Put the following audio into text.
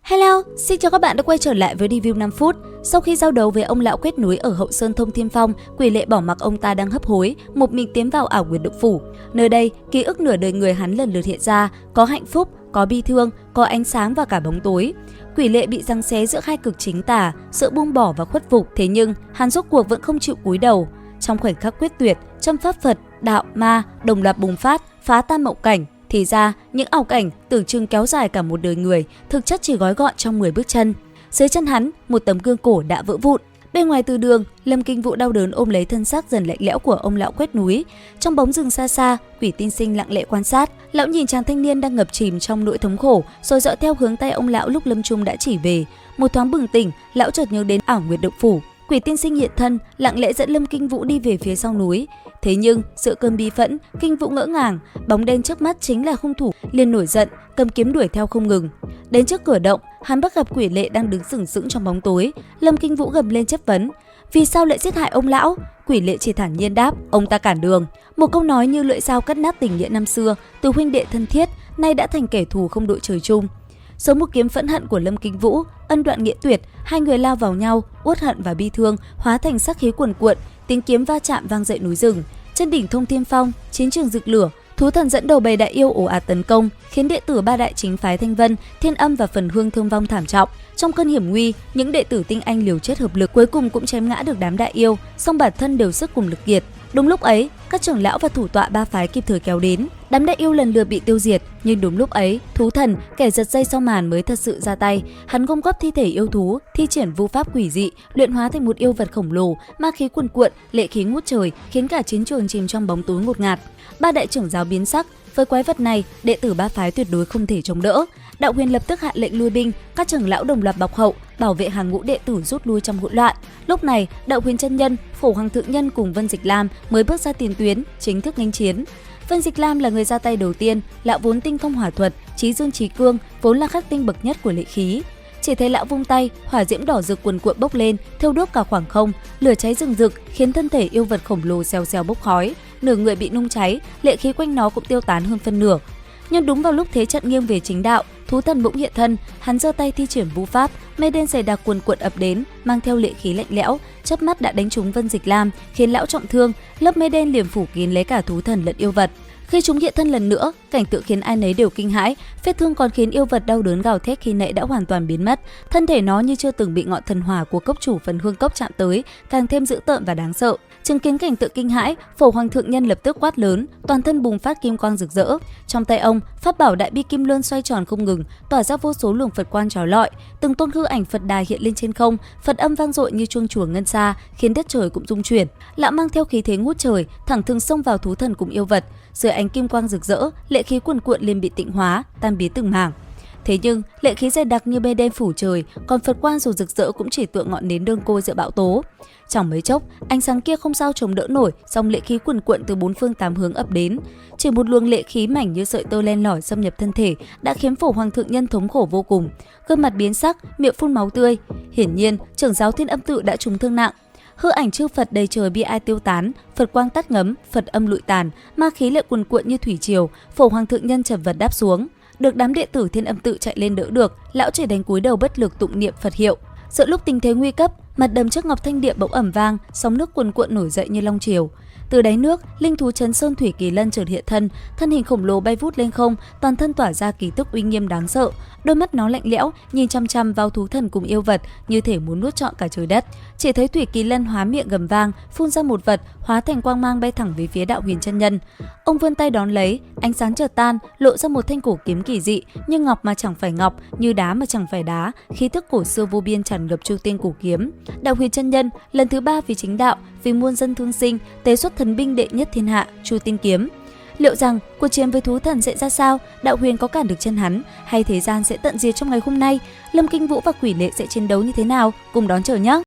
Hello, xin chào các bạn đã quay trở lại với review 5 phút. Sau khi giao đấu với ông lão quét núi ở Hậu Sơn Thông Thiên Phong, Quỷ Lệ bỏ mặc ông ta đang hấp hối, một mình tiến vào ảo nguyệt động phủ. Nơi đây, ký ức nửa đời người hắn lần lượt hiện ra, có hạnh phúc, có bi thương, có ánh sáng và cả bóng tối. Quỷ Lệ bị giằng xé giữa hai cực chính tà, sự buông bỏ và khuất phục, thế nhưng hắn rốt cuộc vẫn không chịu cúi đầu. Trong khoảnh khắc quyết tuyệt, trăm pháp Phật, đạo, ma đồng loạt bùng phát, phá tan mộng cảnh. Thì ra, những ảo cảnh tưởng chừng kéo dài cả một đời người, thực chất chỉ gói gọn trong 10 bước chân. Dưới chân hắn, một tấm gương cổ đã vỡ vụn. Bên ngoài từ đường, Lâm Kinh Vũ đau đớn ôm lấy thân xác dần lạnh lẽo của ông lão quét núi. Trong bóng rừng xa xa, Quỷ Tiên Sinh lặng lẽ quan sát. Lão nhìn chàng thanh niên đang ngập chìm trong nỗi thống khổ, rồi dõi theo hướng tay ông lão lúc lâm chung đã chỉ về. Một thoáng bừng tỉnh, lão chợt nhớ đến ảo nguyệt động phủ. Quỷ Tiên Sinh hiện thân, lặng lẽ dẫn Lâm Kinh Vũ đi về phía sau núi. Thế nhưng, giữa cơn bi phẫn, Kinh Vũ ngỡ ngàng, bóng đen trước mắt chính là hung thủ, liền nổi giận, cầm kiếm đuổi theo không ngừng. Đến trước cửa động, hắn bắt gặp Quỷ Lệ đang đứng sừng sững trong bóng tối. Lâm Kinh Vũ gầm lên chất vấn: "Vì sao lại giết hại ông lão?" Quỷ Lệ chỉ thản nhiên đáp: "Ông ta cản đường." Một câu nói như lưỡi dao cắt nát tình nghĩa năm xưa, từ huynh đệ thân thiết nay đã thành kẻ thù không đội trời chung. Sống một kiếm phẫn hận của Lâm Kinh Vũ, ân đoạn nghĩa tuyệt, hai người lao vào nhau, uất hận và bi thương hóa thành sát khí cuồn cuộn, tiếng kiếm va chạm vang dậy núi rừng. Trên đỉnh Thông Thiên Phong, chiến trường rực lửa, thú thần dẫn đầu bầy đại yêu ồ ạt tấn công, khiến đệ tử ba đại chính phái Thanh Vân, Thiên Âm và Phần Hương thương vong thảm trọng. Trong cơn hiểm nguy, những đệ tử tinh anh liều chết hợp lực cuối cùng cũng chém ngã được đám đại yêu, song bản thân đều sức cùng lực kiệt. Đúng lúc ấy, các trưởng lão và thủ tọa ba phái kịp thời kéo đến, đám đại yêu lần lượt bị tiêu diệt. Nhưng đúng lúc ấy, thú thần, kẻ giật dây sau màn mới thật sự ra tay. Hắn gom góp thi thể yêu thú, thi triển vu pháp quỷ dị, luyện hóa thành một yêu vật khổng lồ, ma khí cuồn cuộn, lệ khí ngút trời, khiến cả chiến trường chìm trong bóng tối ngột ngạt. Ba đại trưởng giáo biến sắc, với quái vật này, đệ tử ba phái tuyệt đối không thể chống đỡ. Đạo Huyền lập tức hạ lệnh lui binh, các trưởng lão đồng loạt bọc hậu, bảo vệ hàng ngũ đệ tử rút lui trong hỗn loạn. Lúc này, Đạo Huyền chân nhân, Phổ Hoàng thượng nhân cùng Vân Dịch Lam mới bước ra tiền tuyến, chính thức nghênh chiến. Vân Dịch Lam là người ra tay đầu tiên, lão vốn tinh thông hỏa thuật, chí dương chí cương, vốn là khắc tinh bậc nhất của lệ khí. Chỉ thấy lão vung tay, hỏa diễm đỏ rực cuồn cuộn bốc lên, thiêu đốt cả khoảng không, lửa cháy rừng rực, khiến thân thể yêu vật khổng lồ xèo xèo bốc khói, nửa người bị nung cháy, lệ khí quanh nó cũng tiêu tán hơn phân nửa. Nhưng đúng vào lúc thế trận nghiêng về chính đạo, thú thần bỗng hiện thân, hắn giơ tay thi triển vu pháp, mây đen dày đặc cuồn cuộn ập đến, mang theo lệ khí lạnh lẽo, chớp mắt đã đánh trúng Vân Dịch Lam, khiến lão trọng thương, lớp mây đen liềm phủ kín lấy cả thú thần lẫn yêu vật. Khi chúng hiện thân lần nữa, cảnh tượng khiến ai nấy đều kinh hãi, vết thương còn khiến yêu vật đau đớn gào thét khi nãy đã hoàn toàn biến mất, thân thể nó như chưa từng bị ngọn thần hỏa của cốc chủ Phần Hương cốc chạm tới, càng thêm dữ tợn và đáng sợ. Chứng kiến cảnh tượng kinh hãi, Phổ Hoàng thượng nhân lập tức quát lớn, toàn thân bùng phát kim quang rực rỡ. Trong tay ông, pháp bảo Đại Bi Kim Luân xoay tròn không ngừng, tỏa ra vô số luồng Phật quang chói lọi, từng tôn hư ảnh Phật đà hiện lên trên không, Phật âm vang dội như chuông chùa ngân xa, khiến đất trời cũng rung chuyển. Lão mang theo khí thế ngút trời, thẳng thừng xông vào thú thần cùng yêu vật. Dưới ánh kim quang rực rỡ, lệ khí cuồn cuộn liền bị tịnh hóa, tan biến từng mảng. Thế nhưng, lệ khí dày đặc như mây đen phủ trời, còn Phật quang dù rực rỡ cũng chỉ tựa ngọn nến đơn côi giữa bão tố. Chẳng mấy chốc, ánh sáng kia không sao chống đỡ nổi, song lệ khí cuồn cuộn từ bốn phương tám hướng ập đến. Chỉ một luồng lệ khí mảnh như sợi tơ len lỏi xâm nhập thân thể đã khiến Phổ Hoàng thượng nhân thống khổ vô cùng, gương mặt biến sắc, miệng phun máu tươi. Hiển nhiên, trưởng giáo Thiên Âm tự đã trúng thương nặng. Hư ảnh chư Phật đầy trời bi ai tiêu tán, Phật quang tắt ngấm, Phật âm lụi tàn, ma khí lệ cuồn cuộn như thủy triều. Phổ Hoàng thượng nhân chật vật đáp xuống. Được đám đệ tử Thiên Âm tự chạy lên đỡ được, lão chỉ đánh cúi đầu bất lực tụng niệm Phật hiệu. Giữa lúc tình thế nguy cấp, mặt đầm trước Ngọc Thanh Điện bỗng ầm vang, sóng nước cuồn cuộn nổi dậy như long triều. Từ đáy nước, linh thú Trấn Sơn Thủy Kỳ Lân chợt hiện thân, thân hình khổng lồ bay vút lên không, toàn thân tỏa ra khí tức uy nghiêm đáng sợ. Đôi mắt nó lạnh lẽo, nhìn chăm chăm vào thú thần cùng yêu vật, như thể muốn nuốt trọn cả trời đất. Chỉ thấy Thủy Kỳ Lân hóa miệng gầm vang, phun ra một vật, hóa thành quang mang bay thẳng về phía Đạo Huyền chân nhân. Ông vươn tay đón lấy, ánh sáng chợt tan, lộ ra một thanh cổ kiếm kỳ dị, như ngọc mà chẳng phải ngọc, như đá mà chẳng phải đá, khí tức cổ xưa vô biên tràn ngập Chu Tiên cổ kiếm. Đạo Huyền chân nhân lần thứ 3 vì chính đạo, vì muôn dân thương sinh, tế xuất thần binh đệ nhất thiên hạ, Chu Tiên kiếm. Liệu rằng cuộc chiến với thú thần sẽ ra sao? Đạo Huyền có cản được chân hắn, hay thế gian sẽ tận diệt trong ngày hôm nay? Lâm Kinh Vũ và Quỷ Lệ sẽ chiến đấu như thế nào? Cùng đón chờ nhé!